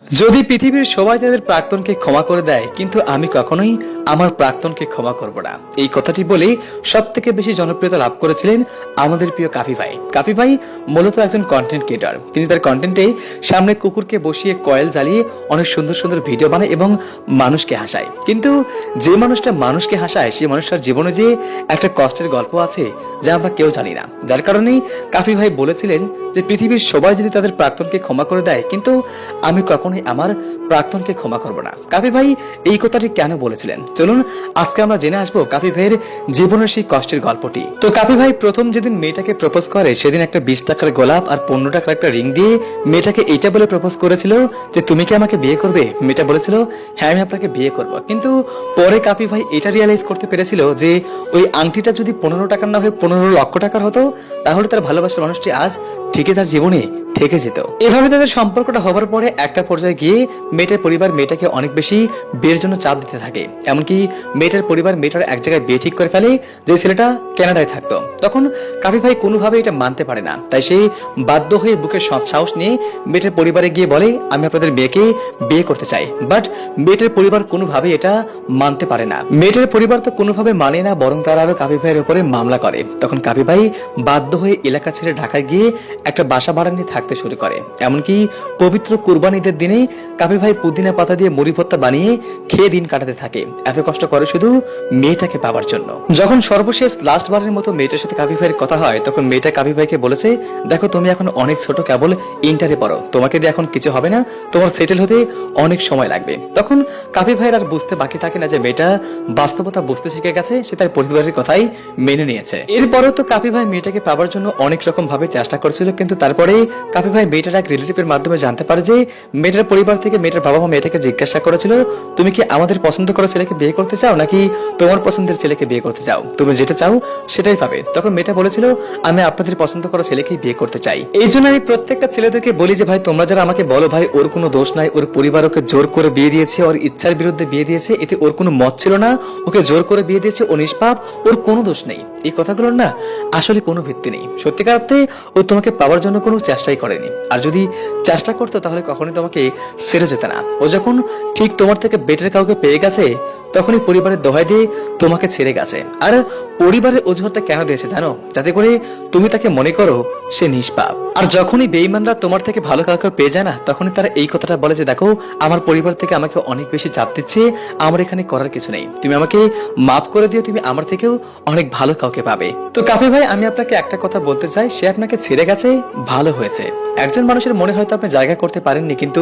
যদি পৃথিবীর সবাই তাদের প্রাক্তনকে ক্ষমা করে দেয়, কিন্তু আমি কখনোই আমার প্রাক্তনকে ক্ষমা করব না, এই কথাটি বলে সব থেকে বেশি জনপ্রিয়তা লাভ করেছিলেন আমাদের প্রিয় কাফি ভাই। কাফি ভাই মূলত একজন কন্টেন্ট ক্রিয়েটর। তিনি তার কন্টেন্টে সামনে কুকুরকে বসিয়ে কয়েল জ্বালিয়ে অনেক সুন্দর সুন্দর ভিডিও বানায় এবং মানুষকে হাসায়। কিন্তু যে মানুষটা মানুষকে হাসায় সেই মানুষটার জীবনে যে একটা কষ্টের গল্প আছে যা আমরা কেউ জানি না। যার কারণেই কাফি ভাই বলেছিলেন যে পৃথিবীর সবাই যদি তাদের প্রাক্তনকে ক্ষমা করে দেয়, কিন্তু আমি কখনোই আমার প্রাক্তনকে ক্ষমা করব না। কাফি ভাই এই কথাটি কেন বলেছিলেন, চলুন আজকে আমরা জেনে আসবো কাফি ভাইয়ের জীবনের সেই কষ্টের গল্পটি। তো কাফি ভাই প্রথম যেদিন মেয়েটাকে প্রপোজ করে সেদিন একটা 20 টাকার গোলাপ আর 15 টাকার একটা রিং দিয়ে মেয়েটাকে এইটা বলে প্রপোজ করেছিল যে তুমি কি আমাকে বিয়ে করবে। মেয়েটা বলেছিল হ্যাঁ আমি আপনাকে বিয়ে করব। কিন্তু পরে কাফি ভাই এটা রিয়ালাইজ করতে পেরেছিল যে ওই আংটিটা যদি 15 টাকার না হয়ে 15 লক্ষ টাকার হতো, তাহলে তার ভালোবাসার মানুষটি আজ ঠিকই তার জীবনে থেকে যেত। এভাবে তাদের সম্পর্কটা হবার পরে একটা পর্যায়ে গিয়ে মেয়েটার পরিবার মেয়েটাকে অনেক বেশি বিয়ের জন্য চাপ দিতে থাকে। এমনকি মেয়েটার পরিবার মেয়েটার এক জায়গায় বিয়ে ঠিক করে ফেলে যে ছেলেটা কানাডায় থাকতো। তখন কাফি ভাই কোনোভাবে এটা মানতে পারে না, তাই সে বাধ্য হয়ে বুকে সৎ সাহস নিয়ে মেয়েটার পরিবারে গিয়ে বলে আমি আপনাদের মেয়েকে বিয়ে করতে চাই। বাট মেয়েটার পরিবার কোনোভাবে এটা মানতে পারে না। মেয়েটার পরিবার তো কোনোভাবে মানে না, বরং তারা আরো কাফি ভাইয়ের উপরে মামলা করে। তখন কাফি ভাই বাধ্য হয়ে এলাকা ছেড়ে ঢাকায় গিয়ে একটা বাসা ভাড়া নিয়ে থাকতে শুরু করে। এমনকি পবিত্র কুরবান ঈদের দিনে কাফি ভাই পুদিনা পাতা দিয়ে মুড়ি ভর্তা বানিয়ে খেয়ে দিন কাটাতে থাকে। এত কষ্ট করে শুধু মেয়েটাকে পাওয়ার জন্য। যখন সর্বশেষ লাস্ট বারের মতো মেয়েটার সাথে কাফি ভাইয়ের কথা হয়, তখন মেয়েটা কাফি ভাইকে বলেছে দেখো তুমি এখন অনেক ছোট, কেবল ইন্টারে পড়ো, তোমাকে দিয়ে এখন কিছু হবে না, তোমার সেটেল হতে অনেক সময় লাগবে। তখন কাফি ভাইয়ের আর বুঝতে বাকি থাকে না যে মেয়েটা বাস্তবতা বুঝতে শিখে গেছে, সে তার পরিবারের কথাই মেনে নিয়েছে। এরপরেও তো কাফি ভাই মেয়েটাকে পাওয়ার জন্য অনেক রকম ভাবে চেষ্টা করেছিল, কিন্তু তারপরে কাফি ভাই মেয়েটার এক রিলেটিভের মাধ্যমে জানতে পারে যে মেয়েটার পরিবার থেকে মেয়েটার বাবা মা মেয়েটাকে জিজ্ঞাসা করেছিল তুমি কি আমাদের পছন্দ করা ছেলেকে বিয়ে করতে চাও নাকি তোমার পছন্দের ছেলেকে বিয়ে করতে চাও, তুমি যেটা চাও সেটাই পাবে। তখন মেয়েটা বলেছিল আমি আপনাদের পছন্দ করা ছেলেকেই বিয়ে করতে চাই। এই জন্য আমি প্রত্যেকটা ছেলেদেরকে বলি যে ভাই তোমরা যারা আমাকে বলো ভাই ওর কোনো দোষ নাই, ওর পরিবার ওকে জোর করে বিয়ে দিয়েছে, ওর ইচ্ছার বিরুদ্ধে বিয়ে দিয়েছে, এতে ওর কোনো মত ছিল না, ওকে জোর করে বিয়ে দিয়েছে, ও নিষ্পাপ, ওর কোনো দোষ নেই, এই কথাগুলোর না আসলে কোনো ভিত্তি নেই। সত্যিকার অর্থে ও তোমাকে পাওয়ার জন্য কোনো চেষ্টাই করেনি, আর যদি চেষ্টা করতো তাহলে কখনোই তোমাকে ছেড়ে যেত না। ও যখন ঠিক তোমার থেকে বেটার কাউকে পেয়ে গেছে তখনই পরিবারের দোহাই দিয়ে তোমাকে ছেড়ে গেছে। আর পরিবারের অজুহাতটা কেন দিয়েছে জানো, যাতে করে তুমি তাকে মনে করো সে নিষ্পাপ। আর যখনই বেঈমানরা তোমার থেকে ভালো কাউকে পেয়ে যায় না, তখনই তারা এই কথাটা বলে যে দেখো আমার পরিবার থেকে আমাকে অনেক বেশি চাপ দিচ্ছে, আমার এখানে করার কিছু নেই, তুমি আমাকে মাফ করে দিও, তুমি আমার থেকেও অনেক ভালো কাউকে পাবে। তো কাফি ভাই আমি আপনাকে একটা কথা বলতে চাই, সে আপনাকে ছেড়ে গেছে ভালো হয়েছে। একজন মানুষের মনে হয়তো আপনি জায়গা করতে পারেননি, কিন্তু